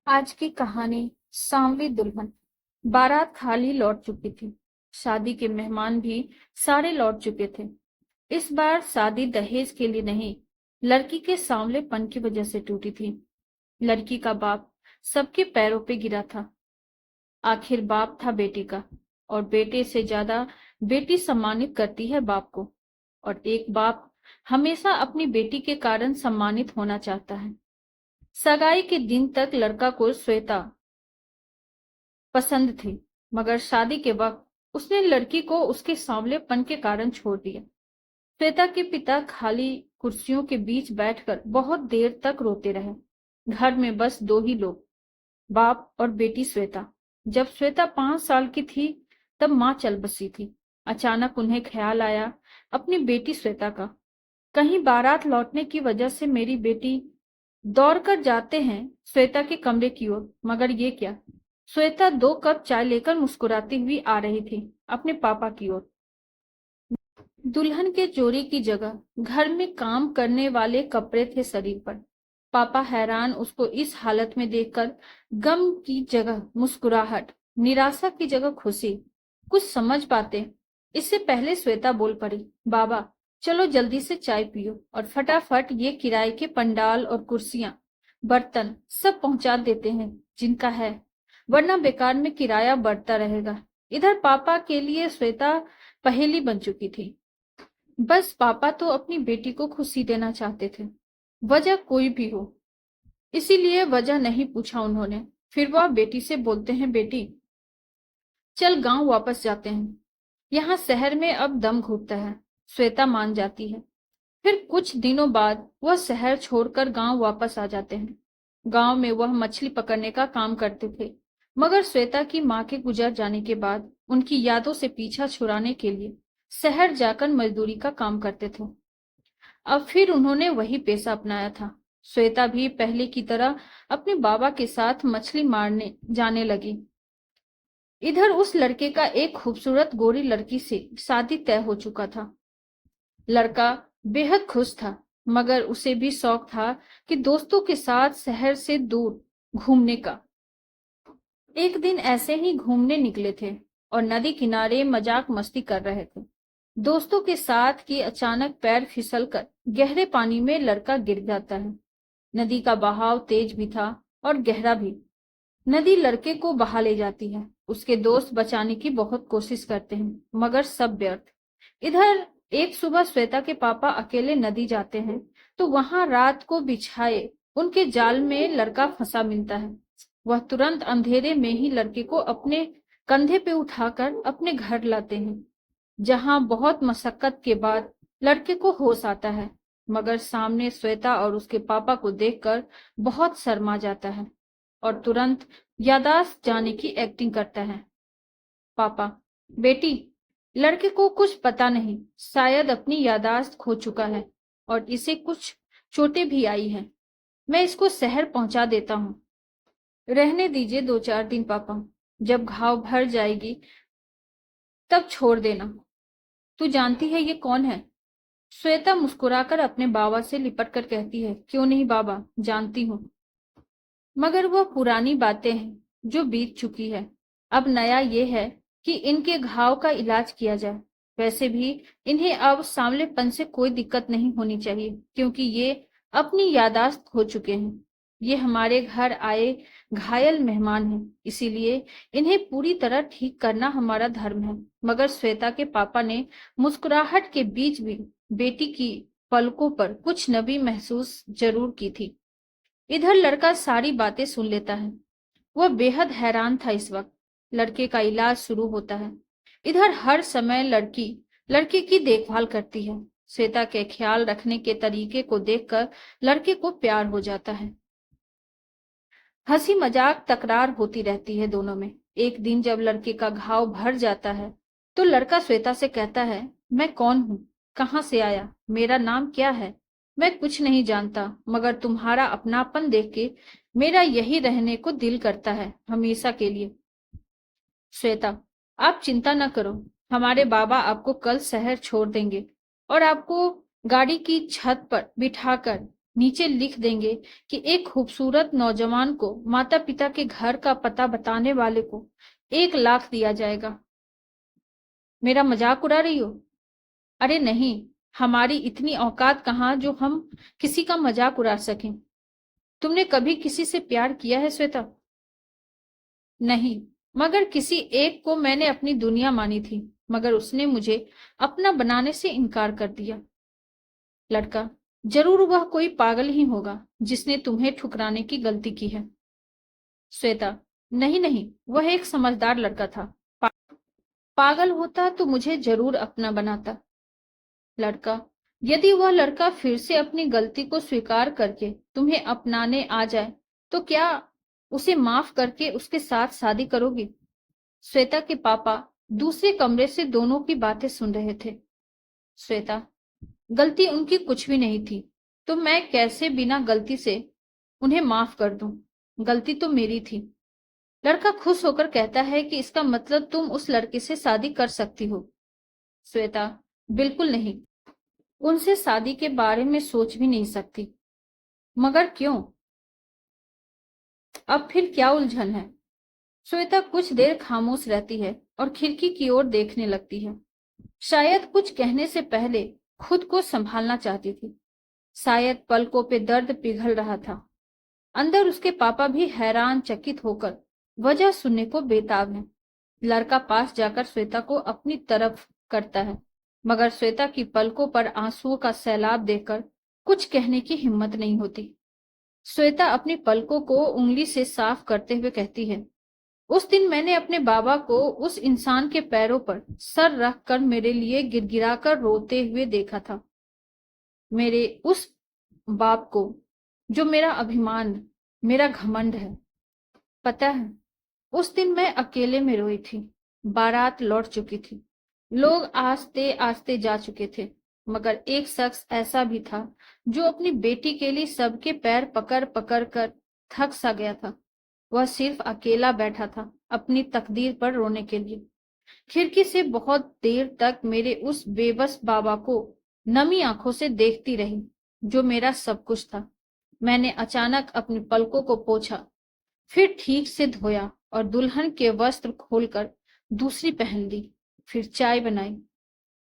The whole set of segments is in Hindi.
आज की कहानी सांवली दुल्हन। बारात खाली लौट चुकी थी। शादी के मेहमान भी सारे लौट चुके थे। इस बार शादी दहेज के लिए नहीं, लड़की के सांवलेपन की वजह से टूटी थी। लड़की का बाप सबके पैरों पे गिरा था। आखिर बाप था बेटी का, और बेटे से ज्यादा बेटी सम्मानित करती है बाप को। और एक बाप हमेशा अपनी बेटी के कारण सम्मानित होना चाहता है। सगाई के दिन तक लड़का को श्वेता पसंद थी, मगर शादी के वक्त उसने लड़की को उसके सांवलेपन के कारण छोड़ दिया। श्वेता के पिता खाली कुर्सियों के बीच बैठकर बहुत देर तक रोते रहे। घर में बस दो ही लोग, बाप और बेटी श्वेता। जब श्वेता 5 साल की थी तब माँ चल बसी थी। अचानक उन्हें ख्याल आया अपनी बेटी श्वेता का। कहीं बारात लौटने की वजह से मेरी बेटी दौड़कर जाते हैं श्वेता के कमरे की ओर, मगर ये क्या। श्वेता 2 कप चाय लेकर मुस्कुराती हुई आ रही थी अपने पापा की ओर। दुल्हन के जोड़ी की जगह घर में काम करने वाले कपड़े थे शरीर पर। पापा हैरान उसको इस हालत में देखकर। गम की जगह मुस्कुराहट, निराशा की जगह खुशी। कुछ समझ पाते इससे पहले श्वेता बोल पड़ी, बाबा चलो जल्दी से चाय पियो और फटाफट ये किराए के पंडाल और कुर्सियां, बर्तन सब पहुंचा देते हैं जिनका है, वरना बेकार में किराया बढ़ता रहेगा। इधर पापा के लिए श्वेता पहेली बन चुकी थी। बस पापा तो अपनी बेटी को खुशी देना चाहते थे, वजह कोई भी हो। इसीलिए वजह नहीं पूछा उन्होंने। फिर वह बेटी से बोलते हैं, बेटी चल गांव वापस जाते हैं, यहाँ शहर में अब दम घुटता है। श्वेता मान जाती है। फिर कुछ दिनों बाद वह शहर छोड़कर गांव वापस आ जाते हैं। गांव में वह मछली पकड़ने का काम करते थे, मगर श्वेता की मां के गुजर जाने के बाद उनकी यादों से पीछा छुड़ाने के लिए शहर जाकर मजदूरी का काम करते थे। अब फिर उन्होंने वही पेशा अपनाया था। श्वेता भी पहले की तरह अपने बाबा के साथ मछली मारने जाने लगी। इधर उस लड़के का एक खूबसूरत गोरी लड़की से शादी तय हो चुका था। लड़का बेहद खुश था, मगर उसे भी शौक था कि दोस्तों के साथ शहर से दूर घूमने का। एक दिन ऐसे ही घूमने निकले थे और नदी किनारे मजाक मस्ती कर रहे थे दोस्तों के साथ कि अचानक पैर फिसलकर गहरे पानी में लड़का गिर जाता है। नदी का बहाव तेज भी था और गहरा भी। नदी लड़के को बहा ले जाती है। उसके दोस्त बचाने की बहुत कोशिश करते हैं, मगर सब व्यर्थ। इधर एक सुबह श्वेता के पापा अकेले नदी जाते हैं तो वहां रात को बिछाए उनके जाल में लड़का फंसा मिलता है। वह तुरंत अंधेरे में ही लड़के को अपने कंधे पे उठाकर अपने घर लाते हैं, जहां बहुत मशक्कत के बाद लड़के को होश आता है। मगर सामने श्वेता और उसके पापा को देखकर बहुत शर्मा जाता है और तुरंत यादाश्त जाने की एक्टिंग करता है। पापा, बेटी, लड़के को कुछ पता नहीं, शायद अपनी यादाश्त खो चुका है और इसे कुछ चोटें भी आई हैं। मैं इसको शहर पहुंचा देता हूँ। रहने दीजिए 2-4 दिन पापा, जब घाव भर जाएगी तब छोड़ देना। तू जानती है ये कौन है? श्वेता मुस्कुराकर अपने बाबा से लिपट कर कहती है, क्यों नहीं बाबा, जानती हूँ। मगर वह पुरानी बातें हैं जो बीत चुकी है। अब नया ये है कि इनके घाव का इलाज किया जाए। वैसे भी इन्हें अब सांवलेपन से कोई दिक्कत नहीं होनी चाहिए, क्योंकि ये अपनी यादाश्त खो चुके हैं। ये हमारे घर आए घायल मेहमान हैं, इसीलिए इन्हें पूरी तरह ठीक करना हमारा धर्म है। मगर श्वेता के पापा ने मुस्कुराहट के बीच भी बेटी की पलकों पर कुछ नमी महसूस जरूर की थी। इधर लड़का सारी बातें सुन लेता है। वह बेहद हैरान था। इस वक्त लड़के का इलाज शुरू होता है। इधर हर समय लड़की लड़के की देखभाल करती है। श्वेता के ख्याल रखने के तरीके को देखकर लड़के को प्यार हो जाता है। हंसी मजाक तकरार होती रहती है दोनों में। एक दिन जब लड़के का घाव भर जाता है तो लड़का श्वेता से कहता है, मैं कौन हूँ, कहाँ से आया, मेरा नाम क्या है? मैं कुछ नहीं जानता, मगर तुम्हारा अपनापन देख के मेरा यही रहने को दिल करता है, हमेशा के लिए। श्वेता, आप चिंता न करो, हमारे बाबा आपको कल शहर छोड़ देंगे और आपको गाड़ी की छत पर बिठाकर नीचे लिख देंगे कि एक खूबसूरत नौजवान को माता पिता के घर का पता बताने वाले को 1 लाख दिया जाएगा। मेरा मजाक उड़ा रही हो? अरे नहीं, हमारी इतनी औकात कहाँ जो हम किसी का मजाक उड़ा सकें। तुमने कभी किसी से प्यार किया है श्वेता? नहीं, मगर किसी एक को मैंने अपनी दुनिया मानी थी, मगर उसने मुझे अपना बनाने से इनकार कर दिया। लड़का: जरूर वह कोई पागल ही होगा जिसने तुम्हें ठुकराने की गलती की है। श्वेता: नहीं नहीं, वह एक समझदार लड़का था। पा, पागल होता तो मुझे जरूर अपना बनाता। लड़का: यदि वह लड़का फिर से अपनी गलती को स्वीकार करके तुम्हें अपनाने आ जाए तो क्या उसे माफ करके उसके साथ शादी करोगी? श्वेता के पापा दूसरे कमरे से दोनों की बातें सुन रहे थे। श्वेता: गलती उनकी कुछ भी नहीं थी, तो मैं कैसे बिना गलती से उन्हें माफ कर दूं? गलती तो मेरी थी। लड़का खुश होकर कहता है कि इसका मतलब तुम उस लड़के से शादी कर सकती हो। श्वेता: बिल्कुल नहीं, उनसे शादी के बारे में सोच भी नहीं सकती। मगर क्यों? अब फिर क्या उलझन है? श्वेता कुछ देर खामोश रहती है और खिड़की की ओर देखने लगती है। शायद कुछ कहने से पहले खुद को संभालना चाहती थी। शायद पलकों पे दर्द पिघल रहा था। अंदर उसके पापा भी हैरान चकित होकर वजह सुनने को बेताब हैं। लड़का पास जाकर श्वेता को अपनी तरफ करता है, मगर श्वेता की पलकों पर आंसुओं का सैलाब देखकर कुछ कहने की हिम्मत नहीं होती। श्वेता अपनी पलकों को उंगली से साफ करते हुए कहती है, उस दिन मैंने अपने बाबा को उस इंसान के पैरों पर सर रखकर मेरे लिए गिड़गिड़ाकर रोते हुए देखा था। मेरे उस बाप को जो मेरा अभिमान, मेरा घमंड है। पता है, उस दिन मैं अकेले में रोई थी। बारात लौट चुकी थी, लोग आस्ते आस्ते जा चुके थे, मगर एक शख्स ऐसा भी था जो अपनी बेटी के लिए सबके पैर पकड़ पकड़ कर थक सा गया था। वह सिर्फ अकेला बैठा था अपनी तकदीर पर रोने के लिए। खिड़की से बहुत देर तक मेरे उस बेबस बाबा को नमी आंखों से देखती रही जो मेरा सब कुछ था। मैंने अचानक अपनी पलकों को पोंछा, फिर ठीक से धोया और दुल्हन के वस्त्र खोलकर दूसरी पहन ली। फिर चाय बनाई।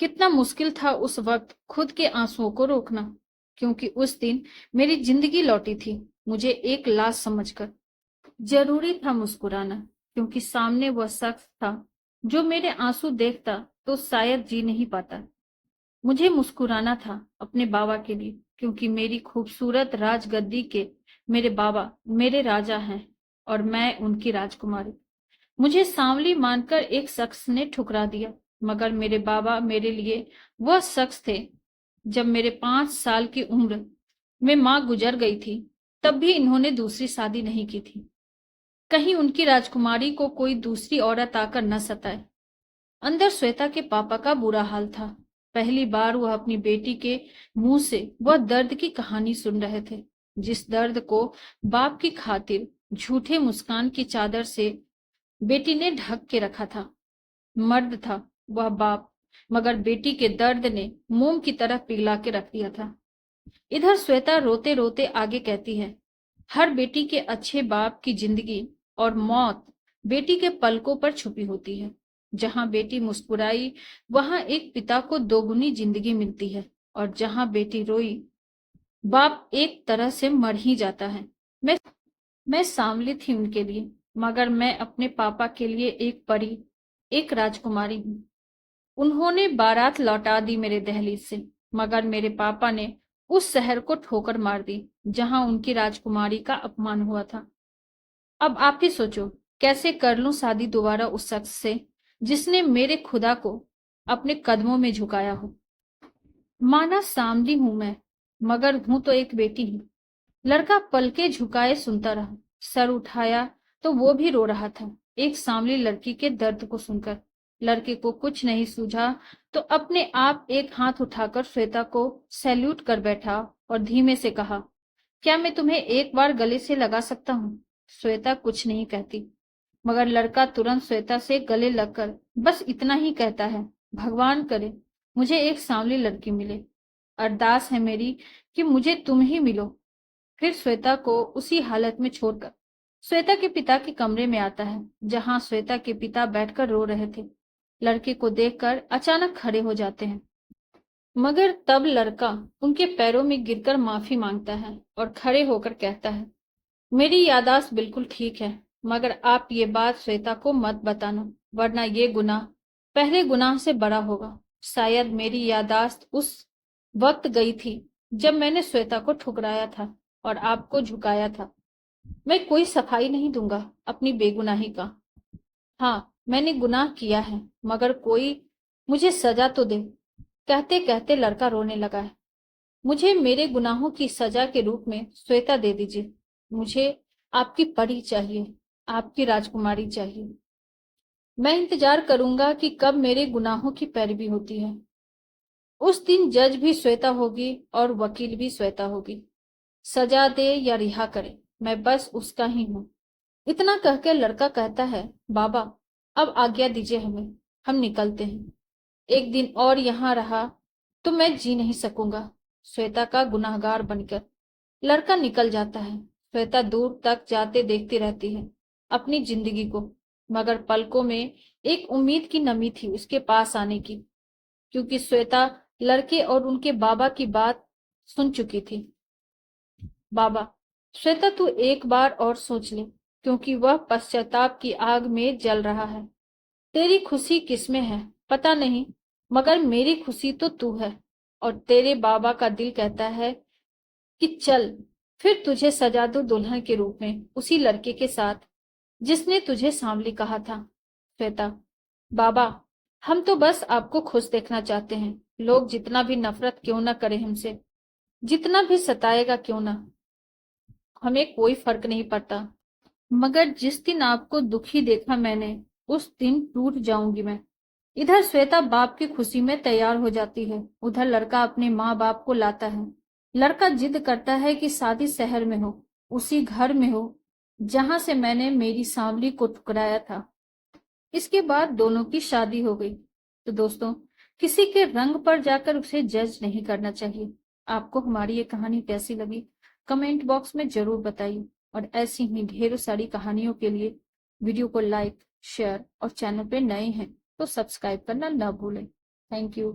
कितना मुश्किल था उस वक्त खुद के आंसुओं को रोकना, क्योंकि उस दिन मेरी जिंदगी लौटी थी मुझे एक लाश समझकर। जरूरी था मुस्कुराना, क्योंकि सामने वह शख्स था जो मेरे आंसू देखता तो शायद जी नहीं पाता। मुझे मुस्कुराना था अपने बाबा के लिए, क्योंकि मेरी खूबसूरत राजगद्दी के मेरे बाबा मेरे राजा हैं और मैं उनकी राजकुमारी। मुझे सांवली मानकर एक शख्स ने ठुकरा दिया, मगर मेरे बाबा मेरे लिए वह शख्स थे। जब मेरे 5 साल की उम्र में माँ गुजर गई थी, तब भी इन्होंने दूसरी शादी नहीं की थी। कहीं उनकी राजकुमारी को कोई दूसरी औरत आकर न सताए। अंदर श्वेता के पापा का बुरा हाल था। पहली बार वह अपनी बेटी के मुंह से वह दर्द की कहानी सुन रहे थे, जिस दर्द को बाप की खातिर झूठे मुस्कान की चादर से बेटी ने ढक के रखा था। मर्द था वह बाप, मगर बेटी के दर्द ने मोम की तरह पिघला के रख दिया था। इधर श्वेता रोते रोते आगे कहती है, हर बेटी के अच्छे बाप की जिंदगी और मौत बेटी के पलकों पर छुपी होती है। जहां बेटी मुस्कुराई वहां एक पिता को दोगुनी जिंदगी मिलती है, और जहां बेटी रोई बाप एक तरह से मर ही जाता है। मैं सांवली थी उनके लिए, मगर मैं अपने पापा के लिए एक परी, एक राजकुमारी हूँ। उन्होंने बारात लौटा दी मेरे दहलीज से, मगर मेरे पापा ने उस शहर को ठोकर मार दी जहां उनकी राजकुमारी का अपमान हुआ था। अब आप ही सोचो, कैसे कर लूं शादी दोबारा उस शख्स से जिसने मेरे खुदा को अपने कदमों में झुकाया हो। माना सांवली हूं मैं, मगर हूं तो एक बेटी ही। लड़का पलके झुकाए सुनता रहा। सर उठाया तो वो भी रो रहा था, एक सांवली लड़की के दर्द को सुनकर। लड़के को कुछ नहीं सूझा तो अपने आप एक हाथ उठाकर श्वेता को सैल्यूट कर बैठा और धीमे से कहा, क्या मैं तुम्हें एक बार गले से लगा सकता हूँ? श्वेता कुछ नहीं कहती, मगर लड़का तुरंत श्वेता से गले लगकर बस इतना ही कहता है, भगवान करे मुझे एक सांवली लड़की मिले। अरदास है मेरी कि मुझे तुम ही मिलो। फिर श्वेता को उसी हालत में छोड़कर श्वेता के पिता के कमरे में आता है, जहां श्वेता के पिता बैठकर रो रहे थे। लड़के को देखकर अचानक खड़े हो जाते हैं, मगर तब लड़का उनके पैरों में गिरकर माफी मांगता है और खड़े होकर कहता है, मेरी याददाश्त बिल्कुल ठीक है, मगर आप ये बात श्वेता को मत बताना, वरना ये गुनाह पहले गुनाह से बड़ा होगा। शायद मेरी याददाश्त उस वक्त गई थी जब मैंने श्वेता को ठुकराया था और आपको झुकाया था। मैं कोई सफाई नहीं दूंगा अपनी बेगुनाही का। हाँ, मैंने गुनाह किया है, मगर कोई मुझे सजा तो दे। कहते कहते लड़का रोने लगा है। मुझे मेरे गुनाहों की सजा के रूप में श्वेता दे दीजिए। मुझे आपकी परी चाहिए, आपकी राजकुमारी चाहिए। मैं इंतजार करूंगा कि कब मेरे गुनाहों की पैरवी होती है। उस दिन जज भी श्वेता होगी और वकील भी श्वेता होगी। सजा दे या रिहा करे, मैं बस उसका ही हूं। इतना कहकर लड़का कहता है, बाबा अब आज्ञा दीजिए हमें, हम निकलते हैं। एक दिन और यहाँ रहा तो मैं जी नहीं सकूंगा श्वेता का गुनाहगार बनकर। लड़का निकल जाता है। श्वेता दूर तक जाते देखती रहती है अपनी जिंदगी को, मगर पलकों में एक उम्मीद की नमी थी उसके पास आने की, क्योंकि श्वेता लड़के और उनके बाबा की बात सुन चुकी थी। बाबा, श्वेता तू एक बार और सोच ले, क्योंकि वह पश्चाताप की आग में जल रहा है। तेरी खुशी किसमें है पता नहीं, मगर मेरी खुशी तो तू है। और तेरे बाबा का दिल कहता है कि चल फिर तुझे सजा दो दुल्हन के रूप में उसी लड़के के साथ जिसने तुझे सांवली कहा था। श्वेता, बाबा हम तो बस आपको खुश देखना चाहते हैं। लोग जितना भी नफरत क्यों ना करें हमसे, जितना भी सताएगा क्यों ना, हमें कोई फर्क नहीं पड़ता। मगर जिस दिन आपको दुखी देखा मैंने, उस दिन टूट जाऊंगी मैं। इधर श्वेता बाप की खुशी में तैयार हो जाती है, उधर लड़का अपने माँ बाप को लाता है। लड़का जिद करता है कि शादी शहर में हो, उसी घर में हो जहां से मैंने मेरी सांवली को ठुकराया था। इसके बाद दोनों की शादी हो गई। तो दोस्तों, किसी के रंग पर जाकर उसे जज नहीं करना चाहिए। आपको हमारी ये कहानी कैसी लगी कमेंट बॉक्स में जरूर बताइए, और ऐसी ही ढेरों सारी कहानियों के लिए वीडियो को लाइक, शेयर और चैनल पे नए हैं तो सब्सक्राइब करना ना भूलें। Thank you.